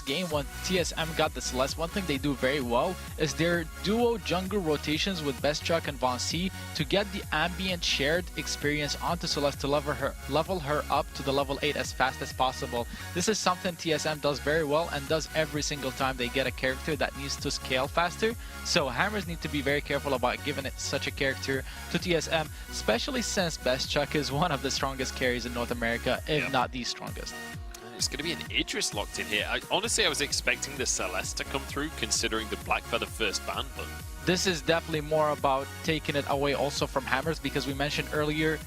game when TSM got the Celeste, one thing they do very well is their duo jungle rotations with Bestchuck and Von C to get the ambient shared experience onto Celeste to level her up to the level 8 as fast as possible. This is something TSM does very well and does every single time they get a character that needs to scale faster. So Hammers need to be very careful about giving it such a character to TSM, especially since Bestchuck is one of the strongest carries in North America, if not the strongest. It's going to be an Idris locked in here. Honestly, I was expecting the Celeste to come through, considering the Black Feather first ban, but... This is definitely more about taking it away also from Hammers, because we mentioned earlier,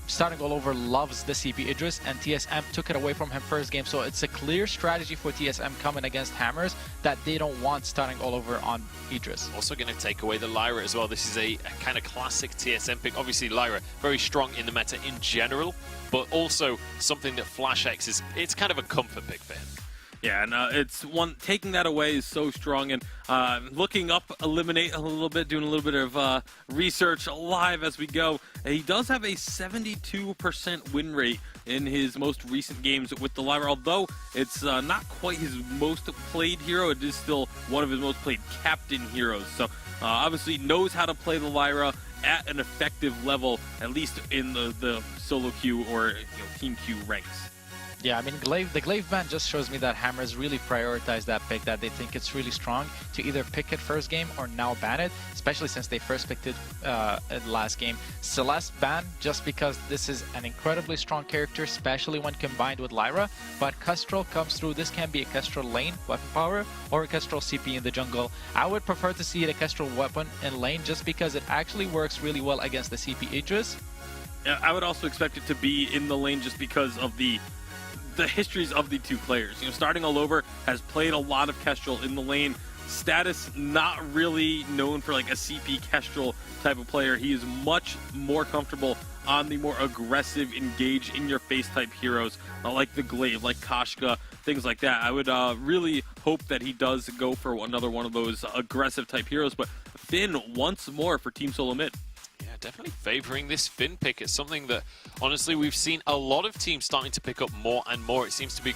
Starting All Over loves the CP Idris, and TSM took it away from him first game. So it's a clear strategy for TSM coming against Hammers that they don't want Starting All Over on Idris. Also going to take away the Lyra as well. This is a kind of classic TSM pick. Obviously, Lyra very strong in the meta in general, but also something that Flash X is, it's kind of a comfort pick for him. Yeah, and it's one, taking that away is so strong, and looking up Eliminate a little bit, doing a little bit of research live as we go. He does have a 72% win rate in his most recent games with the Lyra, although it's not quite his most played hero. It is still one of his most played captain heroes. So obviously knows how to play the Lyra at an effective level, at least in the solo queue or team queue ranks. Yeah, I mean, the Glaive ban just shows me that Hammers really prioritize that pick, that they think it's really strong to either pick it first game or now ban it, especially since they first picked it in last game. Celeste ban just because this is an incredibly strong character, especially when combined with Lyra, but Kestrel comes through. This can be a Kestrel lane weapon power or a Kestrel CP in the jungle. I would prefer to see it a Kestrel weapon in lane just because it actually works really well against the CP Idris. Yeah, I would also expect it to be in the lane just because of the histories of the two players. Starting All Over has played a lot of Kestrel in the lane. Status not really known for like a CP Kestrel type of player. He is much more comfortable on the more aggressive, engage in your face type heroes, like the Glaive, like Kashka, things like that. I would really hope that he does go for another one of those aggressive type heroes, but Finn once more for Team SOLOMID. Yeah, definitely favoring this Finn pick. It's something that, honestly, we've seen a lot of teams starting to pick up more and more. It seems to be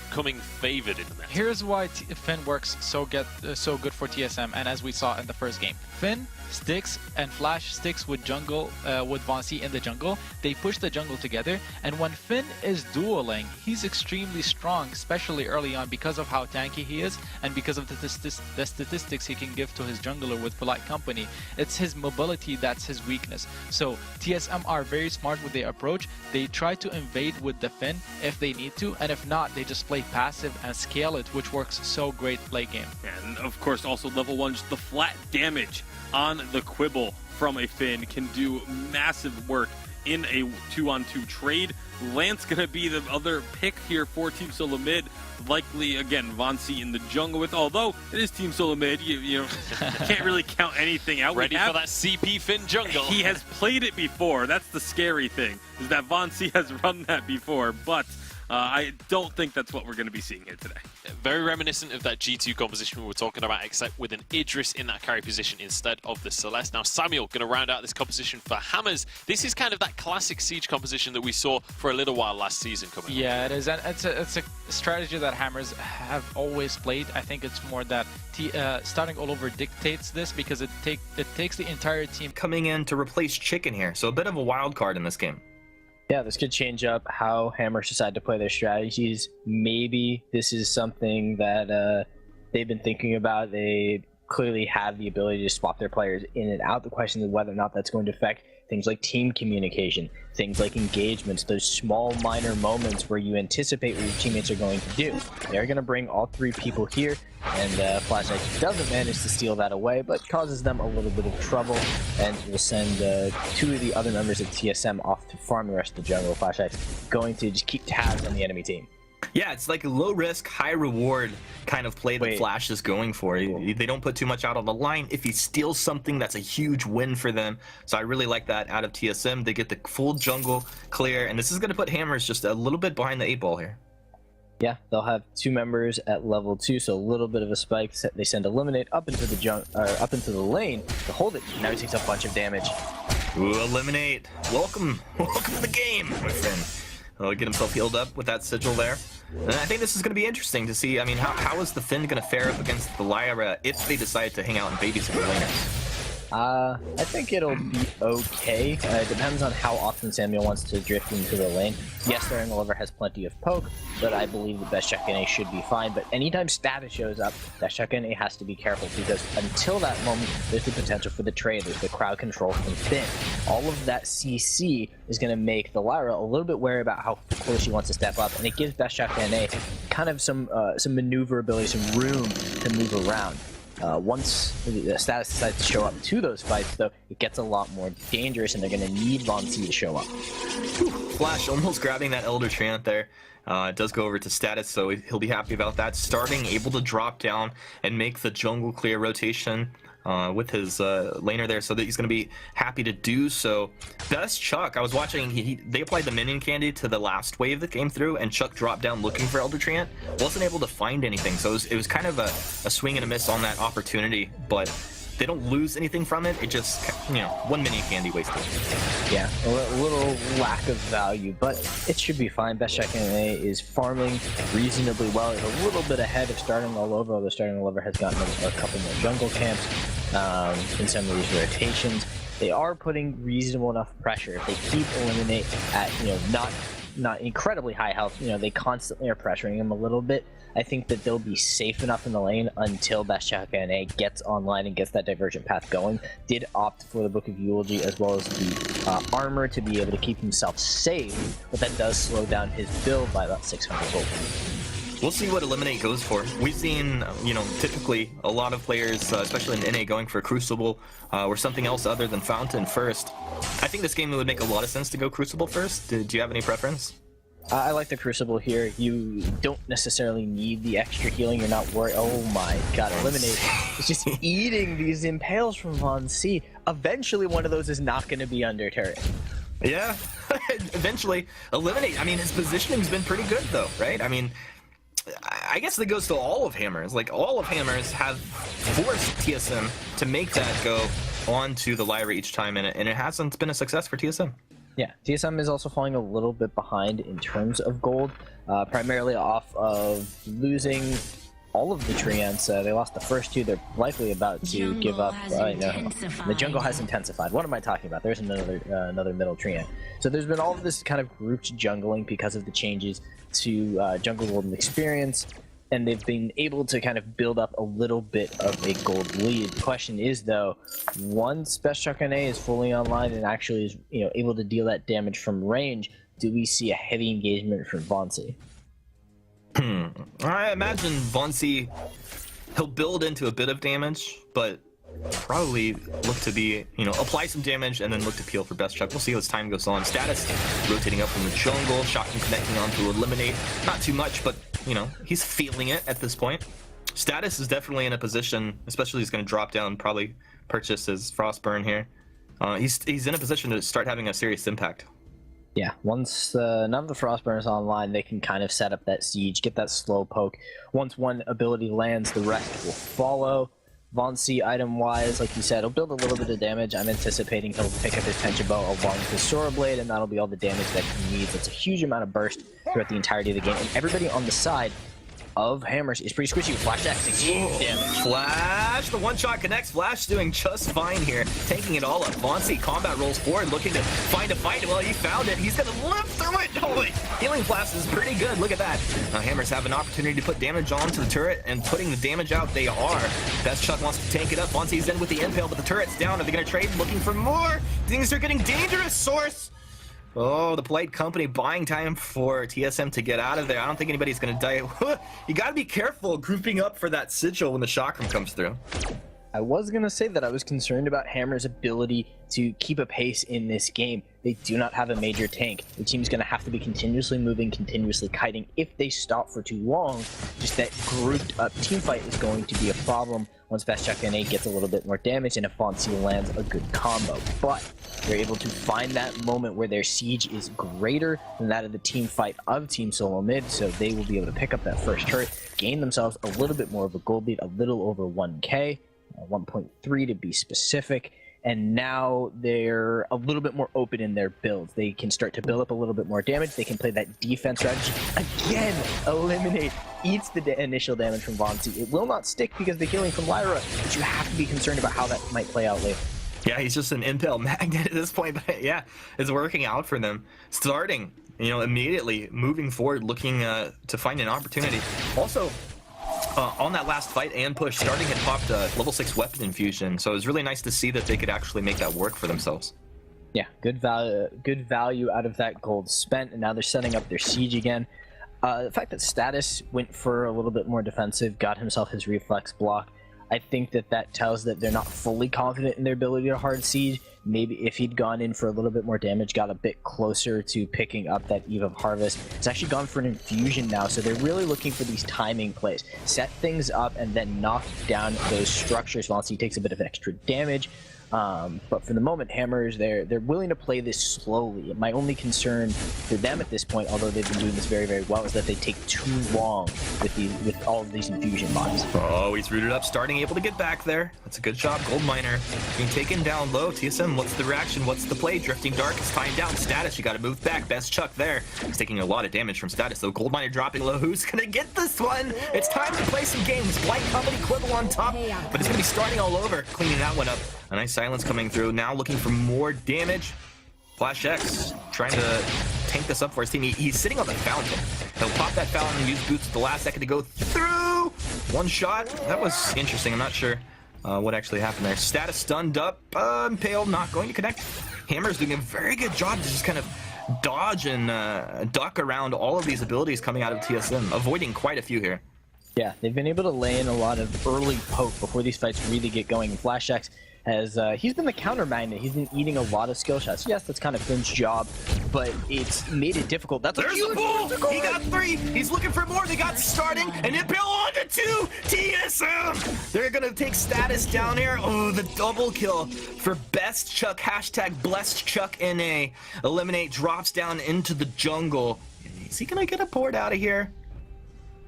becoming favored in the meta. Here's why Finn works so good for TSM, and as we saw in the first game. Finn sticks and Flash sticks with jungle, with Von C in the jungle. They push the jungle together, and when Finn is dueling, he's extremely strong, especially early on because of how tanky he is and because of the statistics he can give to his jungler with polite company. It's his mobility that's his weakness. So TSM are very smart with their approach. They try to invade with the Finn if they need to, and if not, they just play passive and scale it, which works so great late game. And of course also level 1, just the flat damage on the Quibble from a Finn can do massive work in a 2-on-2 trade. Lance gonna be the other pick here for Team SOLOMID. Likely again Von C in the jungle with, although it is Team SOLOMID, you can't really count anything out. Ready for that CP Finn jungle. He has played it before. That's the scary thing, is that Von C has run that before, but I don't think that's what we're going to be seeing here today. Very reminiscent of that G2 composition we were talking about, except with an Idris in that carry position instead of the Celeste. Now Samuel going to round out this composition for Hammers. This is kind of that classic Siege composition that we saw for a little while last season coming Yeah, it is. And it's a strategy that Hammers have always played. I think it's more that Starting All Over dictates this because it takes the entire team coming in to replace Chicken here. So a bit of a wild card in this game. Yeah, this could change up how Hammers decide to play their strategies. Maybe this is something that they've been thinking about. They clearly have the ability to swap their players in and out. The question is whether or not that's going to affect things like team communication, things like engagements, those small minor moments where you anticipate what your teammates are going to do. They're going to bring all three people here, and Flash X doesn't manage to steal that away, but causes them a little bit of trouble, and will send two of the other members of TSM off to farm the rest of the jungle. Flash X going to just keep tabs on the enemy team. Yeah, it's like a low risk, high reward kind of play that Flash is going for. They don't put too much out on the line. If he steals something, that's a huge win for them. So I really like that out of TSM. They get the full jungle clear, and this is going to put Hammers just a little bit behind the 8 ball here. Yeah, they'll have two members at level 2, so a little bit of a spike. They send Eliminate up into the lane to hold it. Now he takes a bunch of damage. Ooh, Eliminate. Welcome to the game, my friend. He'll get himself healed up with that sigil there. And I think this is going to be interesting to see. I mean, how is the Finn going to fare up against the Lyra if they decide to hang out and babysit the laners? I think it'll be okay. It depends on how often Samuel wants to drift into the lane. Yes, Starting Oliver has plenty of poke, but I believe that Best Check NA should be fine. But anytime Status shows up, Best Check NA has to be careful, because until that moment, there's the potential for the trade. There's the crowd control from Finn. All of that CC is going to make the Lyra a little bit wary about how close she wants to step up, and it gives Best Check NA kind of some maneuverability, some room to move around. Once the Status decides to show up to those fights, though, it gets a lot more dangerous, and they're going to need Vainglory to show up. Flash almost grabbing that Elder Treant there. It does go over to Status, so he'll be happy about that. Starting, able to drop down and make the jungle clear rotation with his laner there, so that he's going to be happy to do so. Best Chuck, I was watching, they applied the minion candy to the last wave that came through, and Chuck dropped down looking for Elder Treant. Wasn't able to find anything, so it was kind of a swing and a miss on that opportunity, but they don't lose anything from it. It just, one minion candy wasted. Yeah, a little lack of value, but it should be fine. Best Check NA is farming reasonably well. It's a little bit ahead of Starting All Over, although Starting All Over has gotten a couple more jungle camps in some of these rotations. They are putting reasonable enough pressure. If they keep Eliminate at, not incredibly high health, they constantly are pressuring him a little bit. I think that they'll be safe enough in the lane until Best Check NA gets online and gets that divergent path going. Did opt for the Book of Eulogy as well as the armor to be able to keep himself safe, but that does slow down his build by about 600 gold. We'll see what Eliminate goes for. We've seen, typically a lot of players, especially in NA, going for Crucible or something else other than Fountain first. I think this game would make a lot of sense to go Crucible first. Do you have any preference? I like the Crucible here. You don't necessarily need the extra healing. You're not worried. Oh my god, Eliminate is just eating these impales from Vainglory. Eventually, one of those is not going to be under turret. Yeah, eventually. Eliminate, I mean, his positioning's been pretty good, though, right? I mean, I guess that goes to all of Hammers. Like, all of Hammers have forced TSM to make that go onto the Lyra each time, and it hasn't been a success for TSM. Yeah, TSM is also falling a little bit behind in terms of gold, primarily off of losing all of the Treants. They lost the first two. They're likely about to give up. The jungle has intensified. What am I talking about? There's another middle Treant. So there's been all of this kind of grouped jungling because of the changes to jungle golden experience, and they've been able to kind of build up a little bit of a gold lead. The question is, though, once Best Check NA is fully online and actually is able to deal that damage from range, do we see a heavy engagement from Vainglory? I imagine Vainglory, he'll build into a bit of damage, but probably look to be, apply some damage and then look to peel for Best Check. We'll see as time goes on. Status rotating up from the jungle, Shotgun connecting onto Eliminate. Not too much, but he's feeling it at this point. Status is definitely in a position, especially he's going to drop down, probably purchase his Frostburn here. He's in a position to start having a serious impact. Yeah, once none of the Frostburn is online, they can kind of set up that siege, get that slow poke. Once one ability lands, the rest will follow. Vainglory, item-wise, like you said, he'll build a little bit of damage. I'm anticipating he'll pick up his Tension Bow along with his Sora Blade, and that'll be all the damage that he needs. It's a huge amount of burst throughout the entirety of the game, and everybody on the side of Hammers is pretty squishy with Flash X. Huge damage. Flash, the one-shot connects. Flash doing just fine here, taking it all up. Vainglory combat rolls forward, looking to find a fight. Well, he found it. He's gonna live through it. Holy, healing flash is pretty good. Look at that. Hammers have an opportunity to put damage onto the turret, and putting the damage out, they are. Best Chuck wants to tank it up. Vainglory's in with the impale, but the turret's down. Are they gonna trade? Looking for more. Things are getting dangerous. Source. Oh, the Polite Company buying time for TSM to get out of there. I don't think anybody's going to die. You got to be careful grouping up for that sigil when the chakram comes through. I was going to say that I was concerned about Hammer's ability to keep a pace in this game. They do not have a major tank. The team's going to have to be continuously moving, continuously kiting. If they stop for too long, just that grouped up team fight is going to be a problem once Best Check NA gets a little bit more damage and if Vainglory lands a good combo. But they're able to find that moment where their siege is greater than that of the team fight of Team SOLOMID, so they will be able to pick up that first turret, gain themselves a little bit more of a gold lead, a little over 1k, 1.3 to be specific, and now they're a little bit more open in their builds. They can start to build up a little bit more damage. They can play that defense strategy. Again, Eliminate eats the initial damage from Vonsi. It will not stick because of the healing from Lyra, but you have to be concerned about how that might play out later. Yeah, he's just an impale magnet at this point, but yeah, it's working out for them. Starting, immediately moving forward, looking to find an opportunity. Also, on that last fight and push, Starting had popped a level 6 weapon infusion, so it was really nice to see that they could actually make that work for themselves. Yeah, good value out of that gold spent, and now they're setting up their siege again. The fact that Status went for a little bit more defensive, got himself his reflex block, I think that tells that they're not fully confident in their ability to hard siege. Maybe if he'd gone in for a little bit more damage, got a bit closer to picking up that Eve of Harvest. It's actually gone for an infusion now, so they're really looking for these timing plays. Set things up and then knock down those structures while he takes a bit of extra damage. But for the moment, Hammers, they're willing to play this slowly. My only concern for them at this point, although they've been doing this very, very well, is that they take too long with all of these infusion mines. Oh, he's rooted up, Starting able to get back there. That's a good job. Gold Miner being taken down low. TSM, what's the reaction? What's the play? Drifting Dark is timed down. Status, you got to move back. Best Chuck there. He's taking a lot of damage from Status, though. Gold Miner dropping low. Who's going to get this one? It's time to play some games. Blight Company Quibble on top, but it's going to be Starting all over, cleaning that one up. A nice silence coming through. Now looking for more damage. Flash X trying to tank this up for his team. He's sitting on the fountain. He'll pop that fountain and use boots at the last second to go through. One shot. That was interesting. I'm not sure what actually happened there. Status stunned up. Impale not going to connect. Hammer's doing a very good job to just kind of dodge and duck around all of these abilities coming out of TSM, avoiding quite a few here. Yeah, they've been able to lay in a lot of early poke before these fights really get going. Flash X has he's been the counter magnet. He's been eating a lot of skill shots. Yes, that's kind of Finn's job, but it's made it difficult. That's There's the bull! He got 3! He's looking for more. They got Starting, and Impale on to 2! TSM! They're gonna take Status down here. Oh, the double kill for Best Chuck. Hashtag Blessed Chuck NA. Eliminate drops down into the jungle. Is he gonna get a port out of here?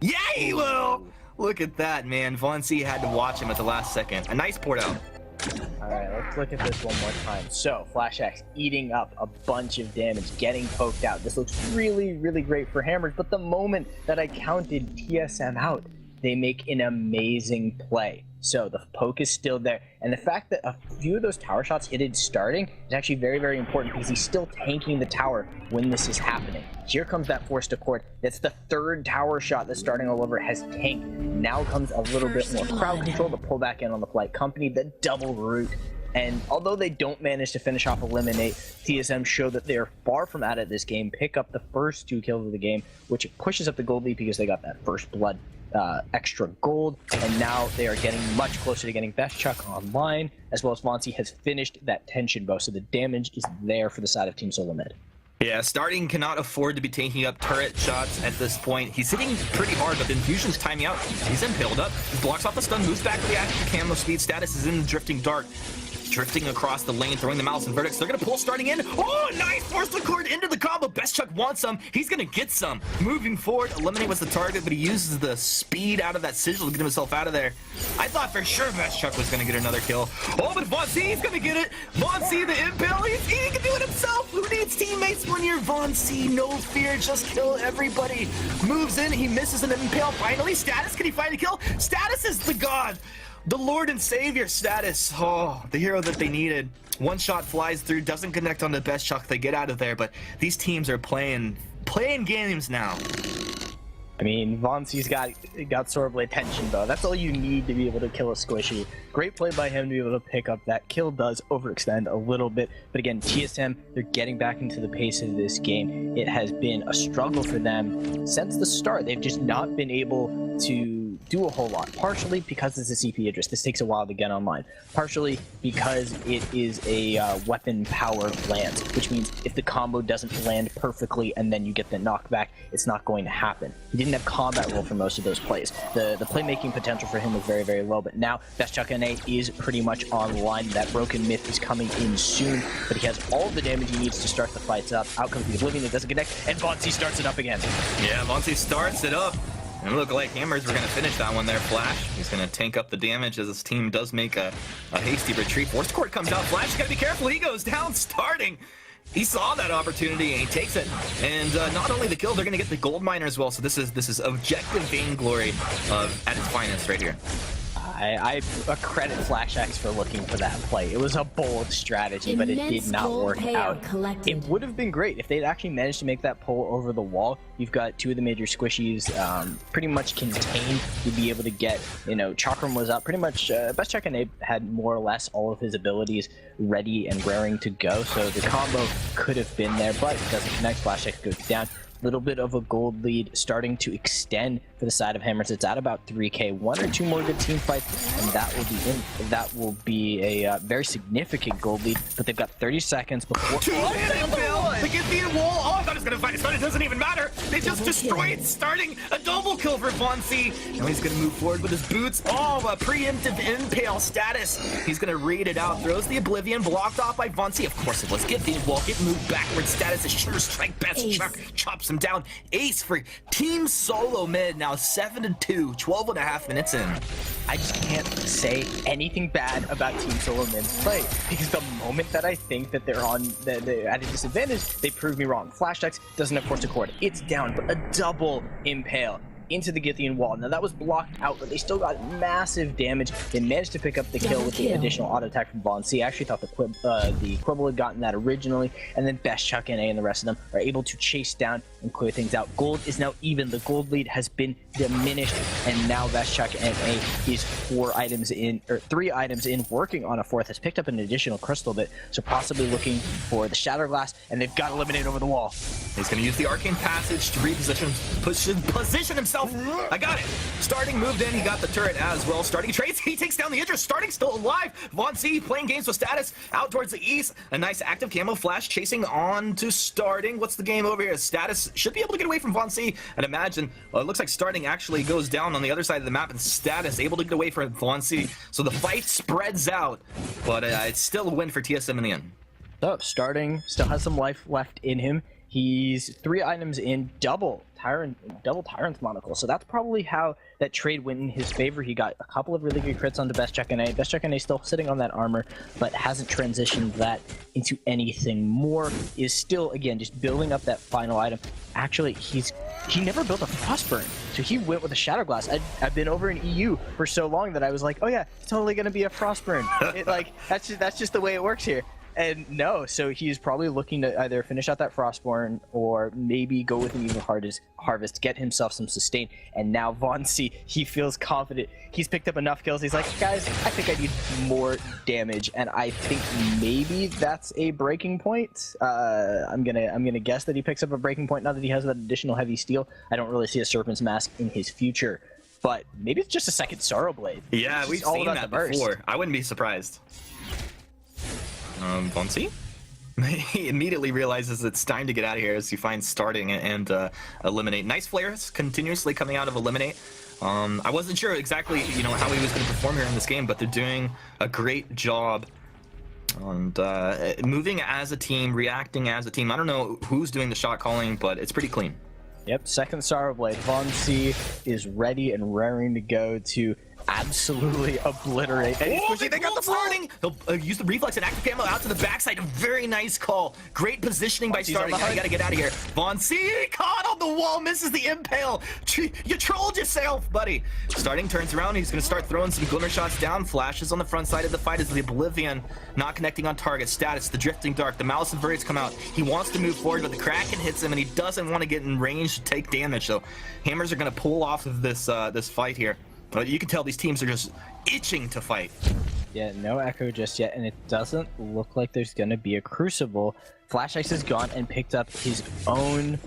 Yeah, he will! Look at that, man. Von C had to watch him at the last second. A nice port out. Alright, let's look at this one more time. So, Flash X eating up a bunch of damage, getting poked out. This looks really, really great for Hammers, but the moment that I counted TSM out, they make an amazing play. So the poke is still there, and the fact that a few of those tower shots hit it Starting is actually very, very important because he's still tanking the tower when this is happening. Here comes that force to court. That's the 3rd tower shot that Starting all over has tanked. Now comes a little bit more crowd control to pull back in on the Blight Company, the double root. And although they don't manage to finish off Eliminate, TSM show that they're far from out of this game, pick up the first 2 kills of the game, which pushes up the gold lead because they got that first blood extra gold, and now they are getting much closer to getting Best Chuck online, as well as Vonsi has finished that tension bow, so the damage is there for the side of Team SOLOMID. Yeah, Starting cannot afford to be taking up turret shots at this point. He's hitting pretty hard, but the infusion's timing out. He's impaled up. He blocks off the stun, moves back to the active camo speed. Status is in the Drifting Dark. Drifting across the lane, throwing the Malice and Verdicts. They're going to pull Starting in. Oh, nice! Force the cord into the combo. Best Chuck wants some. He's going to get some. Moving forward, Eliminate was the target, but he uses the speed out of that sigil to get himself out of there. I thought for sure Best Chuck was going to get another kill. Oh, but Von C is going to get it. Von C, the impale, he can do it himself. Who needs teammates when you're Von C? No fear, just kill everybody. Moves in, he misses an impale. Finally, Status, can he find a kill? Status is the god. The Lord and Savior. Status. Oh, the hero that they needed. One shot flies through, doesn't connect on the Best Chuck. They get out of there, but these teams are playing games now. I mean, Vonsi's got Swordblade tension though. That's all you need to be able to kill a squishy. Great play by him to be able to pick up that kill. Does overextend a little bit, but again, TSM, they're getting back into the pace of this game. It has been a struggle for them since the start. They've just not been able to do a whole lot. Partially because it's a CP Idris. This takes a while to get online. Partially because it is a weapon power lance, which means if the combo doesn't land perfectly and then you get the knockback, it's not going to happen. He didn't have combat roll for most of those plays. The playmaking potential for him was very, very low, but now Best Chuck NA is pretty much online. That Broken Myth is coming in soon, but he has all the damage he needs to start the fights up. Out comes the Oblivion, it doesn't connect, and Vonsi starts it up again. Yeah, Vonsi starts it up. And it looked like Hammers were going to finish that one there. Flash, he's going to tank up the damage as his team does make a hasty retreat. Force Court comes out. Flash, got to be careful. He goes down starting. He saw that opportunity and he takes it. And not only the kill, they're going to get the gold miner as well. So this is objective Vainglory at its finest right here. I credit FlashX for looking for that play. It was a bold strategy, but it did not work out. It would have been great if they'd actually managed to make that pull over the wall. You've got two of the major squishies pretty much contained. You'd be able to get, Chakram was up. Pretty much, Best Check and Abe had more or less all of his abilities ready and raring to go. So the combo could have been there, but it doesn't connect. FlashX goes down. Little bit of a gold lead starting to extend for the side of Hammers. It's at about 3K. One or two more good team fights, and that will be in. That will be a very significant gold lead. But they've got 30 seconds before. Two-hit impale. They get the wall. Oh, I thought he was gonna fight his, but it doesn't even matter. They just destroyed, starting a double kill for Vainglory8. Now he's gonna move forward with his boots. Oh, a preemptive impale status. He's gonna read it out. Throws the Oblivion, blocked off by Vainglory8. Of course it was. Get the wall. Get moved backward. Status is sure strike. Best Chuck chops him down. Ace for Team SOLOMID, now 7-2, 12.5 minutes in. I just can't say anything bad about Team SOLOMID's play, because the moment that I think that they're at a disadvantage, they prove me wrong. FlashX doesn't have Force Accord. It's down, but a double impale into the Githian wall. Now that was blocked out, but they still got massive damage. They managed to pick up the kill with the additional auto attack from Vainglory8. I actually thought the Quibble had gotten that originally, and then Best Chuck NA and the rest of them are able to chase down and clear things out. Gold is now even. The gold lead has been diminished, and now Best Chuck NA is 3 items in, working on a fourth, has picked up an additional crystal bit, so possibly looking for the Shatter Glass, and they've got to eliminate over the wall. He's going to use the Arcane Passage to position himself. I got it. Starting moved in. He got the turret as well. Starting trades. He takes down the Idris. Starting still alive. Vainglory8 playing games with status out towards the east. A nice active camo flash chasing on to starting. What's the game over here? Status should be able to get away from Vainglory8. And imagine, it looks like starting actually goes down on the other side of the map, and status able to get away from Vainglory8. So the fight spreads out, but it's still a win for TSM in the end. So starting still has some life left in him. He's 3 items in, double Tyrant's Monocle. So that's probably how that trade went in his favor. He got a couple of really good crits onto Best Check NA. Best Check NA still sitting on that armor, but hasn't transitioned that into anything more. Is still, again, just building up that final item. Actually, he never built a Frostburn, so he went with a Shatter Glass. I've been over in EU for so long that I was like, oh yeah, it's totally gonna be a Frostburn. That's just the way it works here. And no, so he's probably looking to either finish out that Frostborn or maybe go with an even harvest, get himself some sustain. And now Vainglory8, he feels confident. He's picked up enough kills. He's like, guys, I think I need more damage, and I think maybe that's a breaking point. I'm gonna guess that he picks up a breaking point now that he has that additional heavy steel. I don't really see a Serpent's Mask in his future, but maybe it's just a second Sorrow Blade. Yeah, we've seen that before. I wouldn't be surprised. Vainglory8? He immediately realizes it's time to get out of here as he finds starting and eliminate. Nice flares continuously coming out of eliminate. I wasn't sure exactly, how he was going to perform here in this game, but they're doing a great job and moving as a team, reacting as a team. I don't know who's doing the shot calling, but it's pretty clean. Yep, second Sorrow Blade. Vainglory8 is ready and raring to go to absolutely obliterate. Oh, they got the starting. He'll use the reflex and active camo out to the backside. A very nice call. Great positioning by starting. Now you gotta get out of here. Vainglory8 caught on the wall, misses the impale. You trolled yourself, buddy. Starting turns around. He's gonna start throwing some glimmer shots down. Flashes on the front side of the fight as the Oblivion not connecting on target. Status, the Drifting Dark, the Malice of Verdi's come out. He wants to move forward, but the Kraken hits him, and he doesn't want to get in range to take damage. So Hammers are gonna pull off of this this fight here. You can tell these teams are just itching to fight. Yeah, no Echo just yet, and it doesn't look like there's going to be a Crucible. FlashX has gone and picked up his own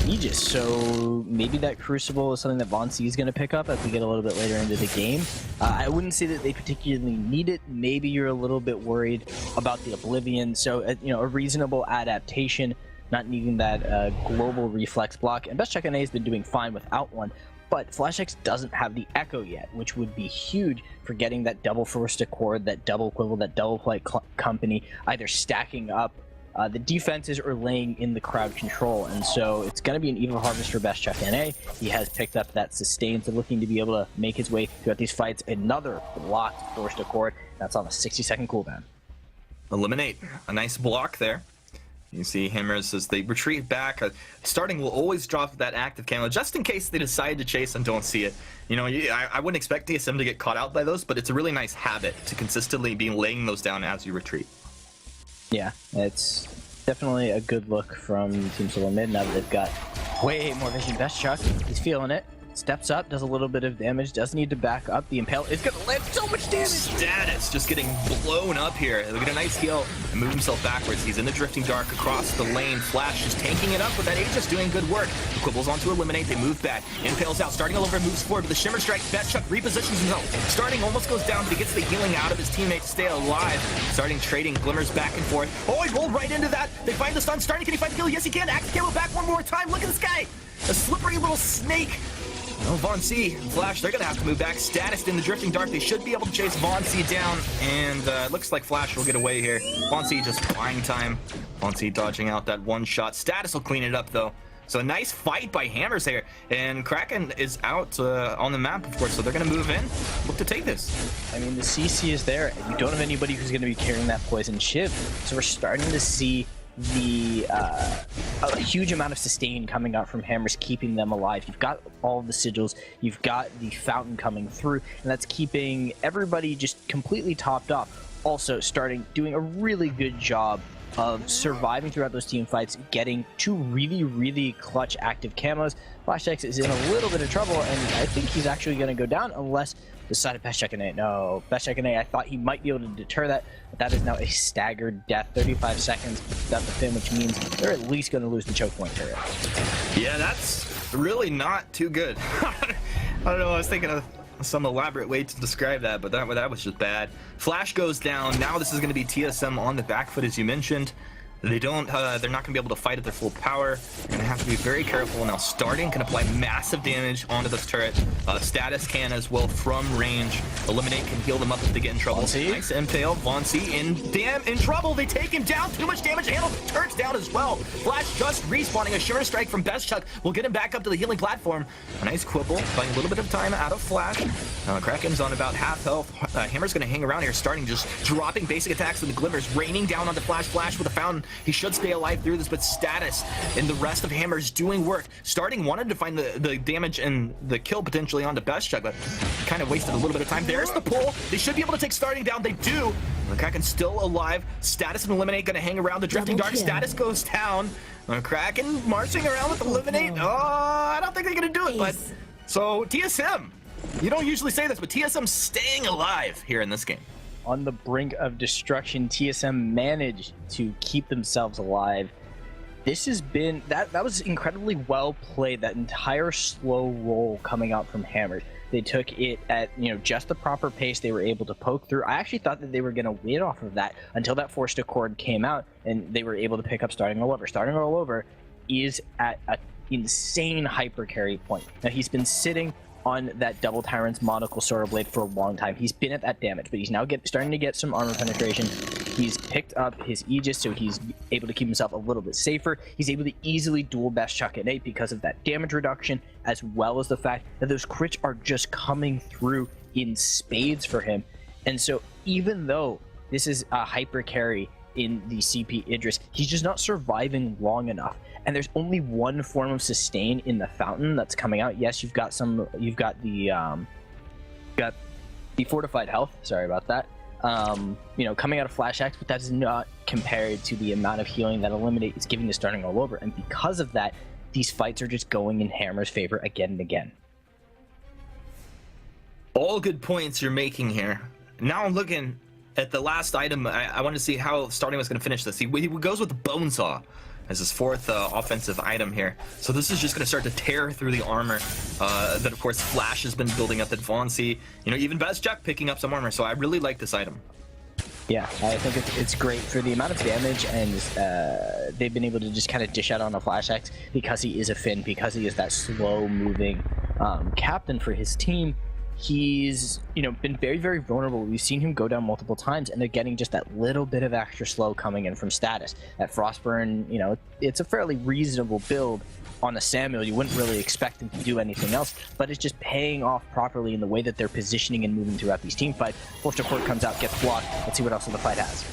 Aegis, so maybe that Crucible is something that Vainglory8 is going to pick up as we get a little bit later into the game. I wouldn't say that they particularly need it. Maybe you're a little bit worried about the Oblivion, so a reasonable adaptation, not needing that global reflex block. And Best Check NA has been doing fine without one. But FlashX doesn't have the Echo yet, which would be huge for getting that double Force Accord, that double Quibble, that double Flight Company, either stacking up the defenses are laying in the crowd control, and so it's going to be an even harvest for Best Chuck NA. He has picked up that sustain, so looking to be able to make his way throughout these fights. Another blocked forced accord. That's on a 60-second cooldown. Eliminate. A nice block there. You see Hammers as they retreat back. Starting will always drop that active camo just in case they decide to chase and don't see it. You know, I wouldn't expect TSM to get caught out by those, but it's a really nice habit to consistently be laying those down as you retreat. Yeah, it's definitely a good look from Team SOLOMID now that they've got way more vision. Best Chuck, he's feeling it. Steps up, does a little bit of damage, doesn't need to back up. The Impale is going to land so much damage! Status just getting blown up here. He'll get a nice heal and move himself backwards. He's in the Drifting Dark across the lane. Flash is tanking it up with that Aegis doing good work. The Quibbles onto Eliminate, they move back. Impale's out, starting all over, moves forward with the Shimmer Strike. Best Chuck repositions himself. Starting almost goes down, but he gets the healing out of his teammate to stay alive. Starting trading glimmers back and forth. Oh, he rolled right into that. They find the stun. Starting, can he find the kill? Yes, he can. Active camo back one more time. Look at this guy. A slippery little snake. Oh, Von C, Flash, they're going to have to move back. Status in the Drifting Dark. They should be able to chase Von C down, and it looks like Flash will get away here. Von C just buying time. Von C dodging out that one shot. Status will clean it up, though. So a nice fight by Hammers here, and Kraken is out on the map, of course, so they're going to move in, look to take this. I mean, the CC is there, and you don't have anybody who's going to be carrying that Poison Shiv, so we're starting to see a huge amount of sustain coming out from Hammers, keeping them alive. You've got all of the sigils, you've got the fountain coming through, and that's keeping everybody just completely topped off. Also doing a really good job of surviving throughout those team fights, getting two really clutch active camos. FlashX is in a little bit of trouble, and I think he's actually going to go down unless the side of Best Chuck NA. No, Best Chuck NA, I thought he might be able to deter that, but that is now a staggered death. 35 seconds without the Fin, which means they're at least going to lose the choke point turret. Yeah, that's really not too good. I don't know, I was thinking of some elaborate way to describe that, but that was just bad. Flash goes down. Now this is going to be TSM on the back foot, as you mentioned. They're not going to be able to fight at their full power. They're going to have to be very careful. Now Starting can apply massive damage onto this turret. Status can as well from range. Eliminate can heal them up if they get in trouble. Nice Impale. Von C in trouble. They take him down. Too much damage to handle. Turret's down as well. Flash just respawning. A Shimmer Strike from Best Chuck will get him back up to the healing platform. A nice Quibble, buying a little bit of time out of Flash. Kraken's on about half health. Hammer's going to hang around here, Starting just dropping basic attacks with the Glimmers, raining down onto Flash. Flash with a fountain. He should stay alive through this, but Status and the rest of Hammers doing work. Starting wanted to find the damage and the kill potentially onto Best Chuck, but kind of wasted a little bit of time. There's the pull. They should be able to take Starting down. They do. The Kraken's still alive. Status and Eliminate going to hang around the Drifting Dark. Status goes down. Kraken marching around with Eliminate. Oh, I don't think they're going to do it, but so TSM. You don't usually say this, but TSM staying alive here in this game. On the brink of destruction, TSM managed to keep themselves alive. This has been that was incredibly well played. That entire slow roll coming out from Hammers, they took it at just the proper pace. They were able to poke through. I actually thought that they were going to wait off of that until that forced accord came out, and they were able to pick up Starting All Over. Starting All Over is at an insane hyper carry point. Now he's been sitting on that Double Tyrant's Monocle Sorrow Blade for a long time. He's been at that damage, but he's now starting to get some armor penetration. He's picked up his Aegis, so he's able to keep himself a little bit safer. He's able to easily duel Best Chuck at 8 because of that damage reduction, as well as the fact that those crits are just coming through in spades for him. And so even though this is a hyper carry in the CP Idris, he's just not surviving long enough. And there's only one form of sustain in the fountain that's coming out. Yes, you've got the fortified health. Sorry about that. Coming out of Flash X, but that is not compared to the amount of healing that Eliminate is giving to Starting All Over. And because of that, these fights are just going in Hammer's favor again and again. All good points you're making here. Now I'm looking at the last item. I wanted to see how Starting was going to finish this. He goes with the Bone Saw as his fourth offensive item here. So this is just going to start to tear through the armor that, of course, Flash has been building up at Von C. Even Best Chuck picking up some armor. So I really like this item. Yeah, I think it's great for the amount of damage, and they've been able to just kind of dish out on a Flash X because he is a Fin, because he is that slow-moving captain for his team. he's, you know, been very, very vulnerable. We've seen him go down multiple times, and they're getting just that little bit of extra slow coming in from Status. That Frostburn, you know, it's a fairly reasonable build on a Samuel. You wouldn't really expect him to do anything else, but it's just paying off properly in the way that they're positioning and moving throughout these team fights. Forster Court comes out, gets blocked. Let's see what else the fight has.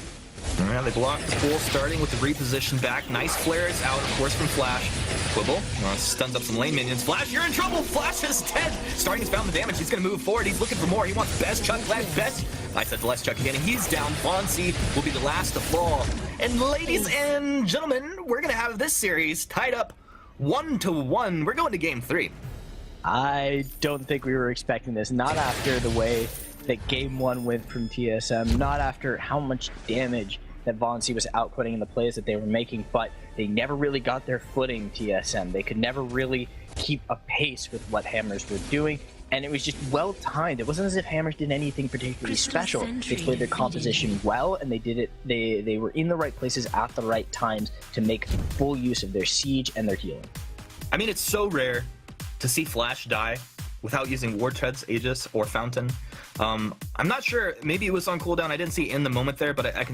Alright, they block the pool, starting with the reposition back. Nice flares out, of course, from Flash. Quibble stuns up some lane minions. Flash, you're in trouble! Flash is dead! Starting has found the damage. He's going to move forward. He's looking for more. He wants best. Chuck, glad best. I said the less Chuck again, and he's down. Fonzie will be the last to fall. And ladies and gentlemen, we're going to have this series tied up 1-1. We're going to game 3. I don't think we were expecting this. Not after the way that game 1 went from TSM. Not after how much damage that Vonsi was outputting in the plays that they were making, but they never really got their footing, TSM. They could never really keep a pace with what Hammers were doing, and it was just well timed. It wasn't as if Hammers did anything particularly special. They played their composition well, and they did it. They were in the right places at the right times to make full use of their siege and their healing. I mean, it's so rare to see Flash die without using War Treads, Aegis, or Fountain. I'm not sure, maybe it was on cooldown. I didn't see it in the moment there, but I can